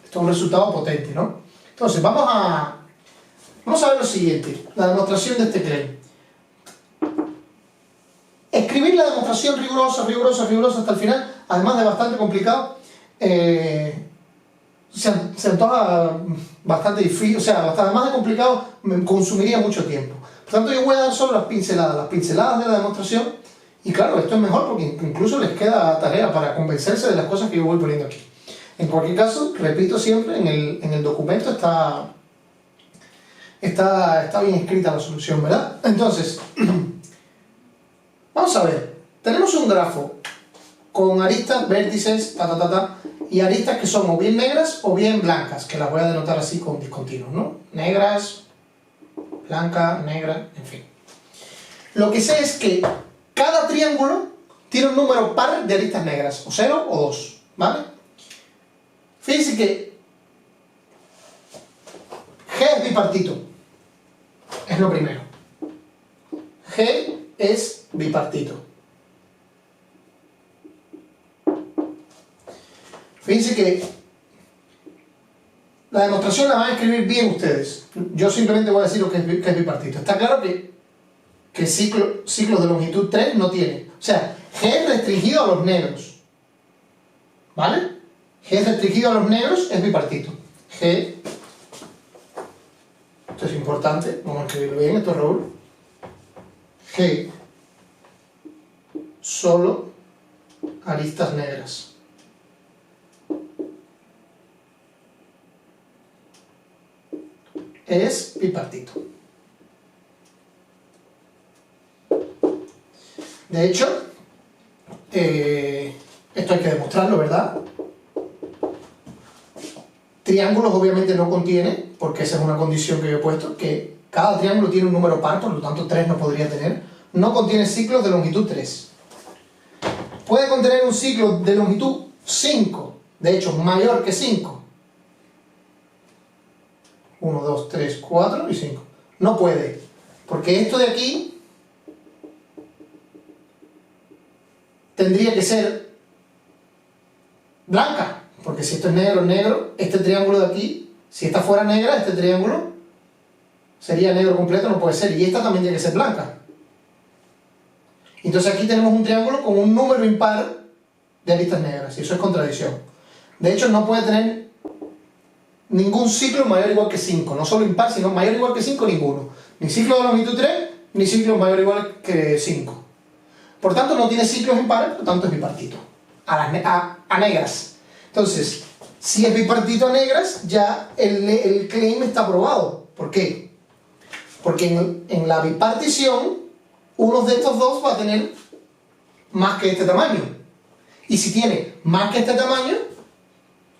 Esto es un resultado potente, ¿no? Entonces, vamos a ver lo siguiente, la demostración de este claim. Escribir la demostración rigurosa hasta el final, además de bastante complicado, se antoja bastante difícil, o sea, además de complicado, me consumiría mucho tiempo. Por tanto, yo voy a dar solo las pinceladas de la demostración, y claro, esto es mejor porque incluso les queda tarea para convencerse de las cosas que yo voy poniendo aquí. En cualquier caso, repito siempre, en el documento está bien escrita la solución, ¿verdad? Entonces, vamos a ver, tenemos un grafo con aristas, vértices, y aristas que son o bien negras o bien blancas, que las voy a denotar así con discontinuos, ¿no? Negras, blanca, negra, en fin. Lo que sé es que cada triángulo tiene un número par de aristas negras, o 0 o 2, ¿vale? Fíjense que G es bipartito, es lo primero. G es bipartito. Fíjense que la demostración la van a escribir bien ustedes. Yo simplemente voy a decir lo que es bipartito. Está claro que ciclos de longitud 3 no tiene. O sea, G es restringido a los negros. ¿Vale? G es restringido a los negros, es bipartito. G, esto es importante, vamos a escribirlo bien, esto es Raúl. G, solo aristas negras. Es bipartito. De hecho, esto hay que demostrarlo, ¿verdad? Triángulos obviamente no contiene, porque esa es una condición que yo he puesto, que cada triángulo tiene un número par, por lo tanto 3 no podría tener. No contiene ciclos de longitud 3. Puede contener un ciclo de longitud 5, de hecho mayor que 5. 1, 2, 3, 4 y 5. No puede, porque esto de aquí tendría que ser blanca, porque si esto es negro, negro, este triángulo de aquí, si esta fuera negra, este triángulo sería negro completo, no puede ser, y esta también tiene que ser blanca. Entonces aquí tenemos un triángulo con un número impar de aristas negras, y eso es contradicción. De hecho, no puede tener ningún ciclo mayor o igual que 5, no solo impar, sino mayor o igual que 5, ninguno. Ni ciclo de longitud 3, ni ciclo mayor o igual que 5. Por tanto, no tiene ciclos impares, por tanto es bipartito. A negras. Entonces, si es bipartito a negras, ya el claim está aprobado. ¿Por qué? Porque en la bipartición, uno de estos dos va a tener más que este tamaño. Y si tiene más que este tamaño,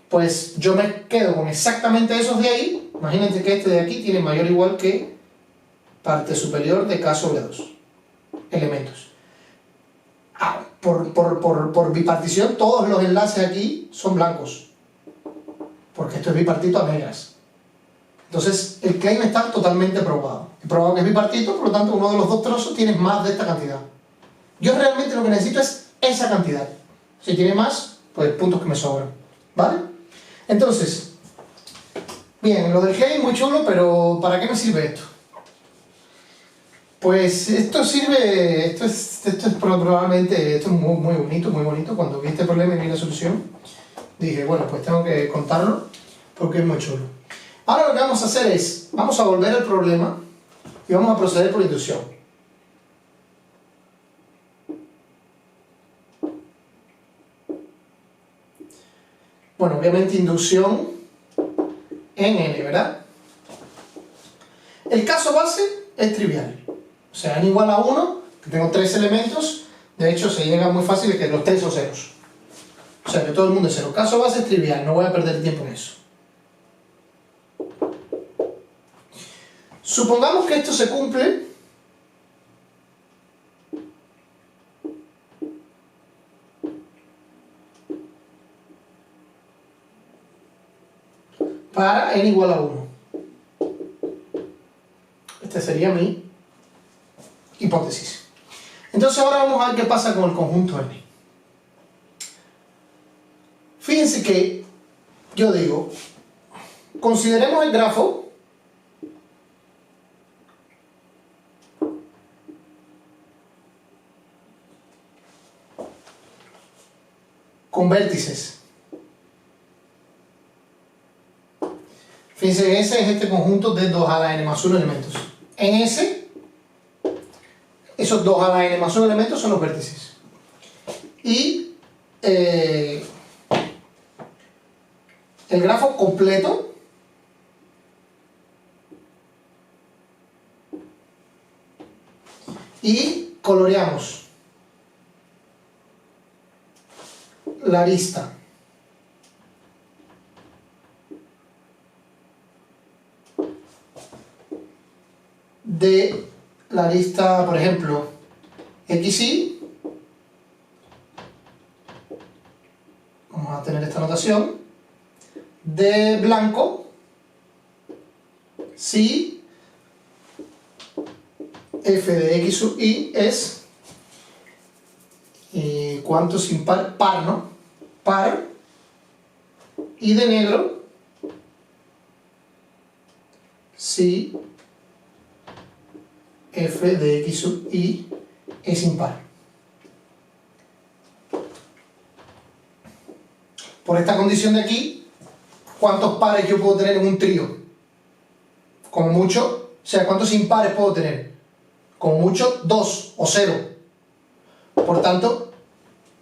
pues yo me quedo con exactamente esos de ahí. Imagínense que este de aquí tiene mayor o igual que parte superior de K sobre 2 elementos. Por bipartición, todos los enlaces aquí son blancos, porque esto es bipartito a negras. Entonces, el claim está totalmente probado. He probado que es bipartito, por lo tanto, uno de los dos trozos tiene más de esta cantidad. Yo realmente lo que necesito es esa cantidad. Si tiene más, pues puntos que me sobran. ¿Vale? Entonces, bien, lo del claim muy chulo, pero ¿para qué me sirve esto? Pues esto sirve, esto es probablemente, esto es muy bonito, muy bonito. Cuando vi este problema y vi la solución, dije, bueno, pues tengo que contarlo porque es muy chulo. Ahora lo que vamos a hacer es, vamos a volver al problema y vamos a proceder por inducción. Bueno, obviamente inducción en n, ¿verdad? El caso base es trivial. O sea, n igual a 1, que tengo 3 elementos, de hecho se llega muy fácil que los 3 son ceros. O sea, que todo el mundo es cero. Caso base es trivial, no voy a perder tiempo en eso. Supongamos que esto se cumple para n igual a 1. Esta sería mi hipótesis. Entonces ahora vamos a ver qué pasa con el conjunto n. Fíjense que yo digo, consideremos el grafo con vértices. Fíjense que ese es este conjunto de 2 a la n más 1 elementos. En ese, esos 2 a la n más 1 elementos son los vértices. Y el grafo completo y coloreamos la arista de la arista, por ejemplo, XY. Vamos a tener esta notación de blanco si f de x sub y es ¿cuántos impar? Par, ¿no? Par, y de negro si f de x sub y es impar. Por esta condición de aquí, ¿cuántos pares yo puedo tener en un trío? Como mucho, o sea, ¿cuántos impares puedo tener? Como mucho, 2 o 0. Por tanto,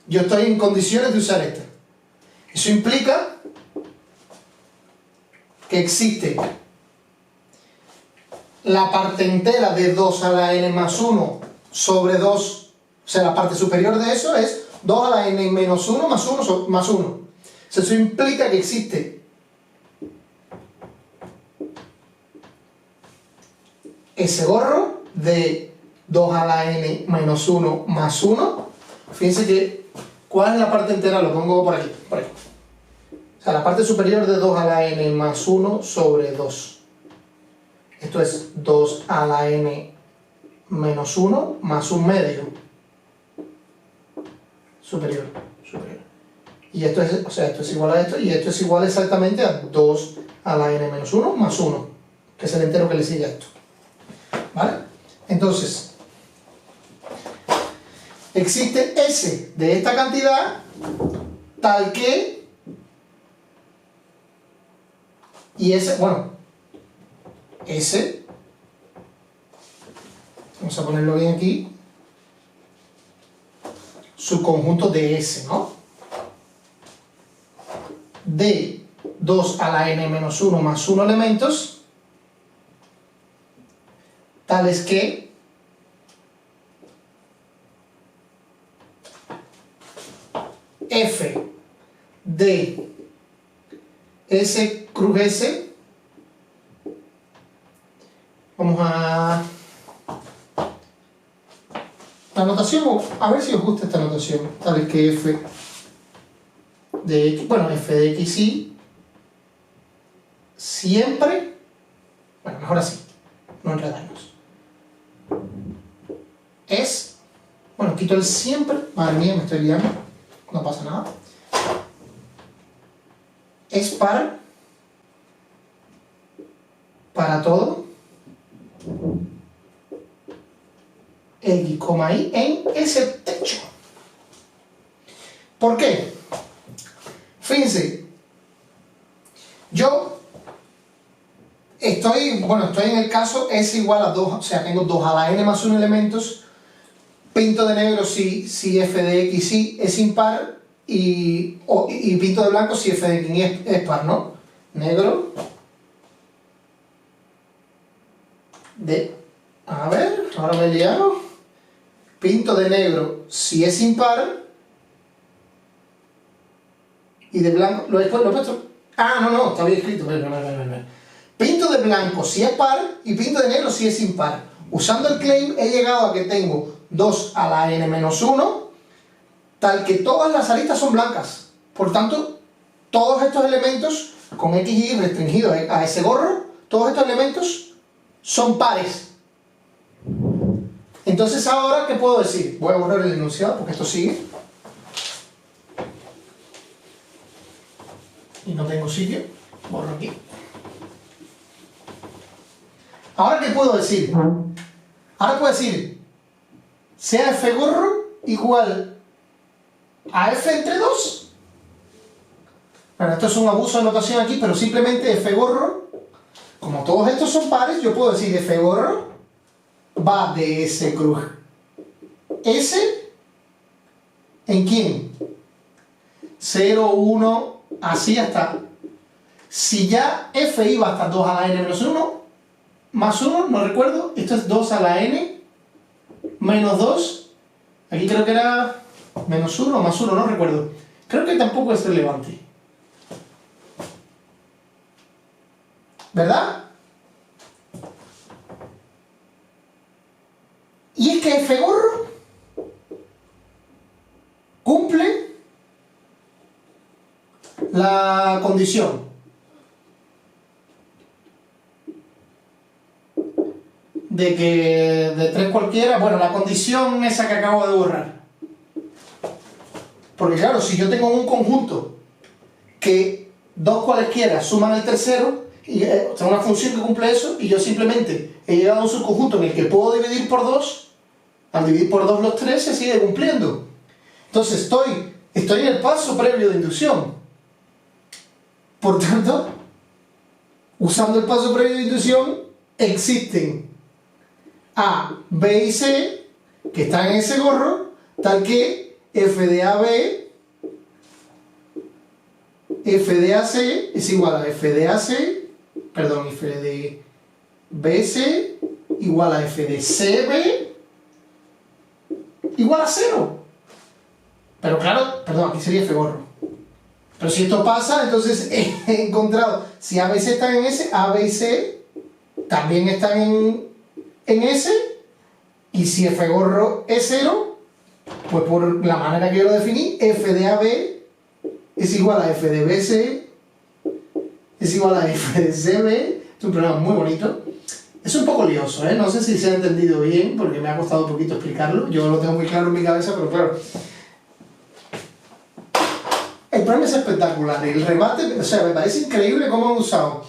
yo estoy en condiciones de usar esta. Eso implica que existe la parte entera de 2 a la n más 1 sobre 2, o sea, la parte superior de eso es 2 a la n menos 1 más 1 más 1. O sea, eso implica que existe ese gorro de 2 a la n menos 1 más 1. Fíjense que, ¿cuál es la parte entera? Lo pongo por aquí, por aquí. O sea, la parte superior de 2 a la n más 1 sobre 2. Esto es 2 a la n menos 1 más un medio. Superior. Y esto es, o sea, esto es igual a esto, y esto es igual exactamente a 2 a la n menos 1 más 1, que es el entero que le sigue a esto. ¿Vale? Entonces, existe S de esta cantidad tal que, y S, bueno, S, vamos a ponerlo bien aquí, subconjunto de S, ¿no? De 2 a la n menos 1 más 1 elementos, tales que f de S cruz S, vamos a La notación, a ver si os gusta esta notación, tal vez que f de x, bueno, f de x y siempre, bueno, mejor así, no enredarnos, es, bueno, quito el siempre, madre mía, me estoy liando, no pasa nada, es para todo x, y en ese techo. ¿Por qué? Fíjense, yo estoy en el caso s igual a 2, o sea, tengo 2 a la n más 1 elementos, pinto de negro si f de x y es impar y pinto de blanco si f de x es par, ¿no? Negro a ver, ahora me he liado, pinto de negro si es impar y de blanco, lo he puesto, no, está bien escrito, pinto de blanco si es par y pinto de negro si es impar. Usando el claim he llegado a que tengo 2 a la n menos 1, tal que todas las aristas son blancas. Por tanto, todos estos elementos con x y y restringidos a ese gorro, todos estos elementos son pares. Entonces ahora, ¿qué puedo decir? Voy a borrar el enunciado porque esto sigue. Y no tengo sitio, borro aquí. Ahora, ¿qué puedo decir? Ahora puedo decir, sea f gorro igual a f entre 2. Bueno, esto es un abuso de notación aquí, pero simplemente f gorro, como todos estos son pares, yo puedo decir f gorro va de S cruz S ¿en quién? 0, 1, así hasta. Si ya f iba hasta 2 a la n menos 1, más 1, no recuerdo, esto es 2 a la n menos 2, aquí creo que era menos 1 o más 1, no recuerdo. Creo que tampoco es relevante. ¿Verdad? Y es que f gorro cumple la condición de que de 3 cualquiera, bueno, la condición esa que acabo de borrar. Porque claro, si yo tengo un conjunto que 2 cualesquiera suman el tercero, y tengo una función que cumple eso, y yo simplemente he llegado a un subconjunto en el que puedo dividir por 2, al dividir por 2 los 3 se sigue cumpliendo. Entonces estoy en el paso previo de inducción. Por tanto, usando el paso previo de inducción, existen A, B y C que están en ese gorro, tal que f de AB, f de AC es igual a f de AC, perdón, f de BC igual a f de CB igual a 0. Pero claro, perdón, aquí sería f gorro. Pero si esto pasa, entonces he encontrado, si A, B y C están en S, A, B y C también están en S, y si f gorro es 0, pues por la manera que yo lo definí, f de AB es igual a f de BC es igual a f de CB. Es un programa muy bonito. Es un poco lioso, ¿eh? No sé si se ha entendido bien, porque me ha costado un poquito explicarlo. Yo lo tengo muy claro en mi cabeza, pero claro. El programa es espectacular. El remate, o sea, me parece increíble cómo han usado.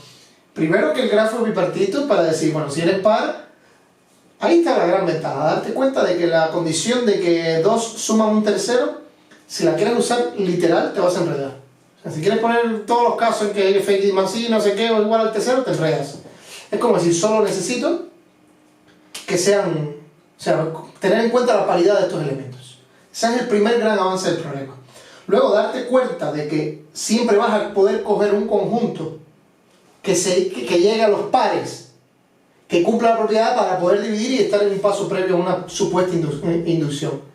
Primero que el grafo es bipartito para decir, bueno, si eres par, ahí está la gran ventaja, darte cuenta de que la condición de que 2 suman un tercero, si la quieres usar literal, te vas a enredar. O sea, si quieres poner todos los casos en que f más y no sé qué o igual al tercero, te enredas. Es como decir, solo necesito que sean, o sea, tener en cuenta la paridad de estos elementos. Ese es el primer gran avance del problema. Luego, darte cuenta de que siempre vas a poder coger un conjunto que llegue a los pares, que cumpla la propiedad para poder dividir y estar en un paso previo a una supuesta inducción.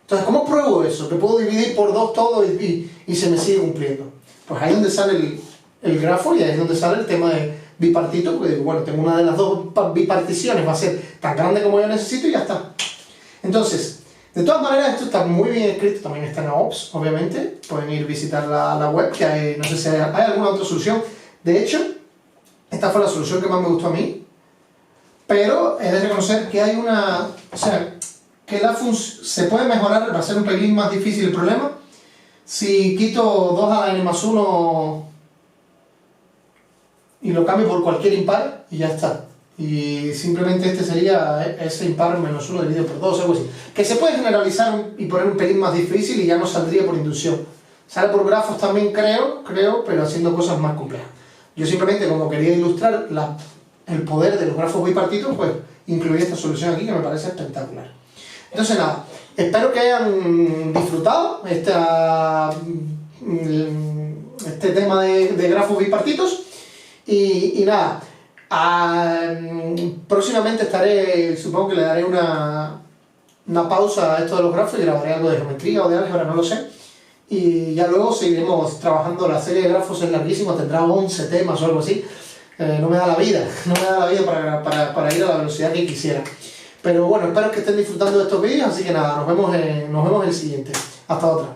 Entonces, ¿cómo pruebo eso? Que puedo dividir por 2 todo y se me sigue cumpliendo. Pues ahí es donde sale el grafo y ahí es donde sale el tema de bipartito, porque bueno, tengo una de las dos biparticiones, va a ser tan grande como yo necesito y ya está. Entonces, De todas maneras, esto está muy bien escrito, también está en AOPS, obviamente. Pueden ir a visitar la web, que hay, no sé si hay alguna otra solución. De hecho, esta fue la solución que más me gustó a mí, pero he de reconocer que hay una... O sea, que se puede mejorar, va a ser un pelín más difícil el problema, si quito 2 a la n+1 y lo cambio por cualquier impar y ya está. Y simplemente este sería ese impar -1 dividido por 2, algo así. Que se puede generalizar y poner un pelín más difícil y ya no saldría por inducción. Sale por grafos también creo, pero haciendo cosas más complejas. Yo simplemente, como quería ilustrar el poder de los grafos bipartitos, pues incluí esta solución aquí que me parece espectacular. Entonces nada, espero que hayan disfrutado este tema de grafos bipartitos y nada. Próximamente supongo que le daré una pausa a esto de los grafos y grabaré algo de geometría o de álgebra, no lo sé. Y ya luego seguiremos trabajando. La serie de grafos es larguísima, tendrá 11 temas o algo así. No me da la vida, para ir a la velocidad que quisiera. Pero bueno, espero que estén disfrutando de estos vídeos, así que nada, nos vemos en el siguiente. Hasta otra.